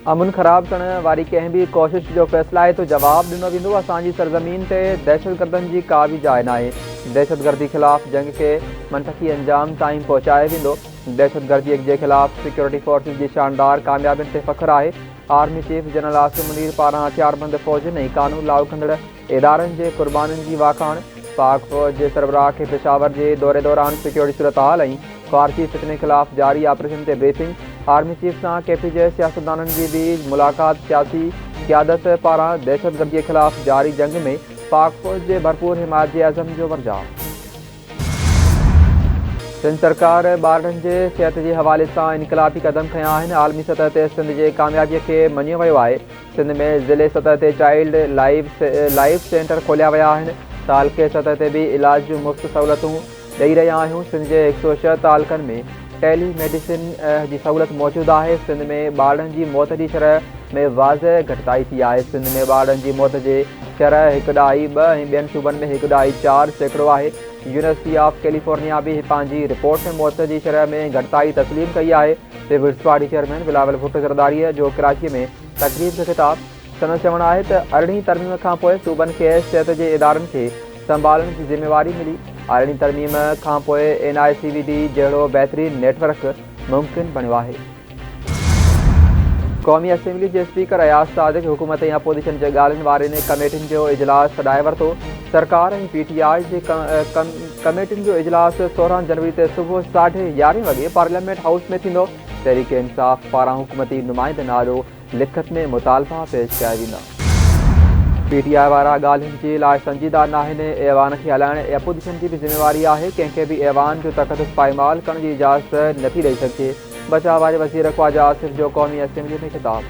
अमुन ख़राब करण वारी कंहिं बि कोशिश जो फ़ैसिला आहे तो जवाब ॾिनो वेंदो। असांजी सरज़मीन ते दहशतगर्दनि जी का बि जाइ नाहे। दहशतगर्दी ख़िलाफ़ जंग खे मंतकी अंजाम ताईं पहुचाए वेंदो। दहशतगर्दी जे ख़िलाफ़ सिक्योरिटी फोर्सिस जी शानदार कामयाबियुनि ते फ़ख्रु आहे। Army chief general Asim Munir पारां हथियारबंद फ़ौजनि ऐं कानून लागू कंदड़ इदारनि जे क़ुर्बानीनि जी वाखाण। पाक फ़ौज जे सरबराह खे पेशावर जे दौरे दौरान सिक्योरिटी सूरत हाल ऐं ख़ारजी फितने ख़िलाफ़ जारी ऑपरेशन ते ब्रीफिंग। आर्मी चीफ सां KPJ सियासतदाननि जी बि मुलाक़ात। सियासी क़यादत पारां दहशतगर्दीअ ख़िलाफ़ जारी जंग में पाक फ़ौज जे भरपूर हिमायत जे अज़म जो वर्जाउ। सिंध सरकार ॿारनि जे सिहत जे हवाले सां इनक़लाबी क़दम खयां आहिनि। आलमी सतह ते सिंध जे कामयाबीअ खे मञियो वियो आहे। सिंध में ज़िले सतह ते चाइल्ड लाइफ सेंटर खोलिया विया आहिनि। तालुके सतह ते बि इलाज जूं मुफ़्त सहूलियतूं ॾेई रहिया आहियूं। सिंध जे 106 तालुकनि में टेली मेडिसिन जी सहूलियत मौजूदु आहे। सिंध में ॿारनि जी मौत जी शरह में वाज़ह घटिताई थी आहे। सिंध में ॿारनि जी मौत जी शरह 1.2 ऐं ॿियनि सूबनि में 1.4% आहे। यूनिवर्सिटी ऑफ कैलिफोर्निया बि पंहिंजी रिपोर्ट में मौत जी शरह में घटिताई तस्लीम कई आहे। पीपुल्स पार्टी चेयरमैन बिलावल भुट्टो ज़रदारीअ जो कराचीअ में तक़रीब खे ख़िताब। संदसि चवणु आहे त 18वीं तरमीम खां पोइ सूबनि खे सिहत जे इदारनि खे संभालण जी ज़िम्मेवारी मिली। 18वीं तरमीम खां पोइ NICVD जहिड़ो बहितरीन नेटवर्क मुमकिन बणियो आहे। क़ौमी असेंबली जे स्पीकर अयाज़ सादिक हुकूमत ऐं अपोज़िशन जे ॻाल्हियुनि वारनि कमेटियुनि जो इजलास सॾाए वरितो। सरकार ऐं PTI जे कमेटियुनि जो इजलास 16 जनवरी ते सुबुह 11:30 वॻे पार्लियामेंट हाउस में थींदो। तहरीक इंसाफ़ पारां हुकूमती नुमाइंदनि आॾो लिखत में मुतालबा पेश कया वेंदा। PTI वारा ॻाल्हियुनि जे लाइ संजीदा नाहिनि। ऐवान खे हलाइण अपोज़िशन जी बि ज़िम्मेवारी आहे। कंहिंखे बि ऐवान जो तक़दुस पाईमाल करण जी इजाज़त नथी ॾेई सघिजे। बचाव वारे वज़ीर ख़्वाजा आसिफ जो क़ौमी असेंबली में ख़िताब।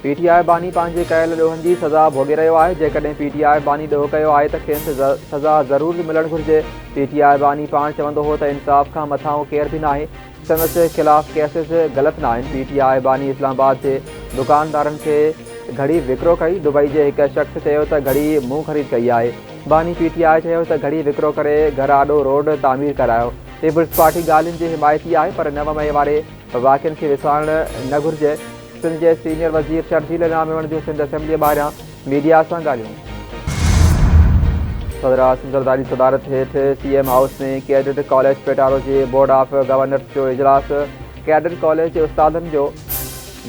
PTI बानी पंहिंजे कयल ॾोहनि जी सज़ा भोॻे रहियो आहे। जेकॾहिं PTI बानी ॾोह कयो आहे त खेसि सज़ा ज़रूरु मिलणु घुरिजे। PTI बानी पाण चवंदो हो त इंसाफ़ खां मथां केर बि नाहे। संदसि ख़िलाफ़ केसिस ग़लति न आहिनि। PTI बानी इस्लामाबाद जे दुकानदारनि खे घड़ी विकिरो कई। दुबई जे हिकु शख़्स चयो त घड़ी मूं ख़रीद कई आहे। बानी PTI चयो त घड़ी विकिरो करे घर आॾो रोड तामीर करायो। पीपुल्स पार्टी ॻाल्हियुनि जी हिमायती आहे पर 9 मई वारे वाक़िअनि खे विसारणु न घुरिजे। सिंध जे सीनियर वज़ीर शर्जील नामेवण जूं सिंध असेंबली ॿाहिरियां मीडिया सां ॻाल्हियूं। सदर आसिम ज़रदारी सदारत हेठि CM हाउस में cadet college Petaro J board of governors जो इजलास। कैडेट कॉलेज जे उस्तादनि जो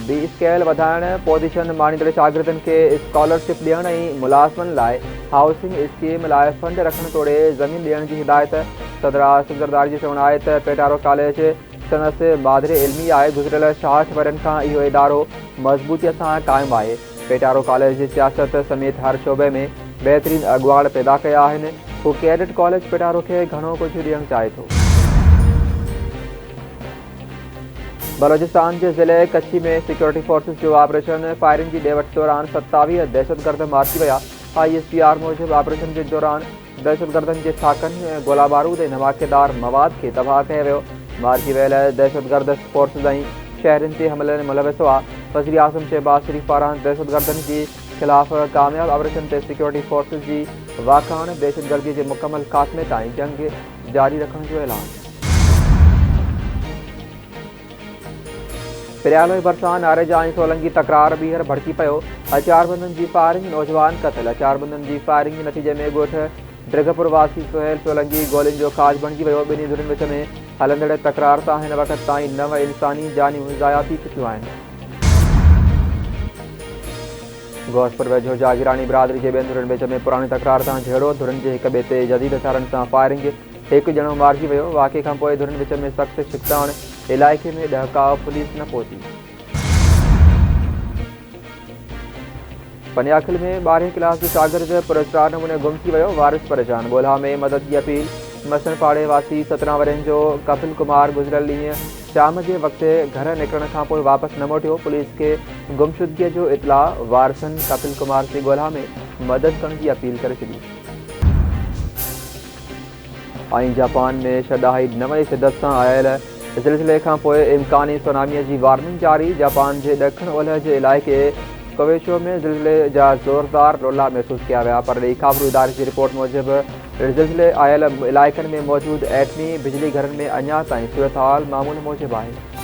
बी स्केल वधाइण, पोज़ीशन माणींदड़ शागिर्दनि खे स्कॉलरशिप ॾियण ऐं मुलाज़मनि लाइ हाउसिंग स्कीम लाइ फंड रखण तोड़े ज़मीन ॾियण जी हिदायत। सदर आसिम ज़रदारी जो चवणु आहे त पेटारो कॉलेज संदसि मादरे इल्मी आहे। गुज़िरियल 66 वरनि खां इहो इदारो मज़बूतीअ सां क़ाइमु आहे। पेटारो कॉलेज जी सियासत समेत हर शोबे में बहितरीन अॻुवाण पैदा कया आहिनि। हू कैडेट कॉलेज पेटारो खे घणो कुझु ॾियणु चाहे थो। बलोचिस्तान जे ज़िले कच्छी में सिक्योरिटी फोर्सिस जो ऑपरेशन फायरिंग जी ॾे वठि दौरान 27 दहशतगर्द मारिजी विया। ISPR मूजिबि ऑपरेशन जे दौरान दहशतगर्दनि जे थाकनि गोला बारूद ऐं धमाकेदार मवाद खे तबाह कयो वियो। मारिजी वियल दहशतगर्द फोर्सिस ऐं शहरनि ते हमलनि में मुलविस हुआ। वज़ीर आज़म शहबाज़ शरीफ़ पारां दहशतगर्दनि जी ख़िलाफ़ कामयाब ऑपरेशन ते सिक्योरिटी फोर्सिस जी वाखाण दहशतगर्दीअ जे मुकमल ख़ात्मे ताईं जंग जारी रखण जो ऐलान। पिरियालो भरिसां नारेजा ऐं सोलंगी तकरार ॿीहर भड़की पियो। हथियारबंदनि जी फायरिंग, नौजवान क़तल। हथियारबंदनि जी फायरिंग जे नतीजे में ॻोठ ड्रिगपुर वासी सुहेल सोलंगी गोलियुनि जो खाज बणिजी वियो। ॿिन्ही धुरनि विच में हलंदड़ तकरार सां हिन वक़्त ताईं 9 इंसानी जानियूं ज़ाया थी चुकियूं आहिनि। गौसपुर वेझो जागीरानी बिरादरी जे ॿियनि धुरनि विच में पुराणी तकरार सां झेड़ो। धुरनि जे हिक ॿिए ते जदीद हथियारनि सां फायरिंग। हिकु ॼणो मारिजी वियो। वाक़िए खां पोइ धुरनि विच में सख़्तु छिकताण। इलाइक़े में ॾहकाव, पुलिस न पहुती। पनियाखिल में 12हें क्लास जो शागिर्द पुरस्कार नमूने गुम थी वियो। वारिस परेशान, ॻोल्हा में मदद जी अपील। मसन पाड़े वासी 17 वरनि जो कपिल कुमार गुज़िरियल ॾींहुं शाम जे वक़्तु घर निकिरण खां पोइ वापसि न मोटियो। पुलिस खे गुमशुदगीअ जो इतला। वारसनि कपिल कुमार जी ॻोल्हा में मदद करण जी अपील करे छॾी। ऐं जापान में शॾाही 9 शिदत सां आयल ज़िलज़िले खां पोइ इम्कानी सुनामीअ जी वार्निंग जारी। जापान जे ॾखण ओलह जे इलाइक़े कोवेशो में ज़िलज़िले जा ज़ोरदार रोला महसूस किया विया पर ख़बरू इदारे जी रिपोर्ट मूजिबि ज़िलज़िले आयल इलाइक़नि में मौजूदु एटमी बिजली घरनि में अञा ताईं सूरत हाल मामूल मूजिबि आहे।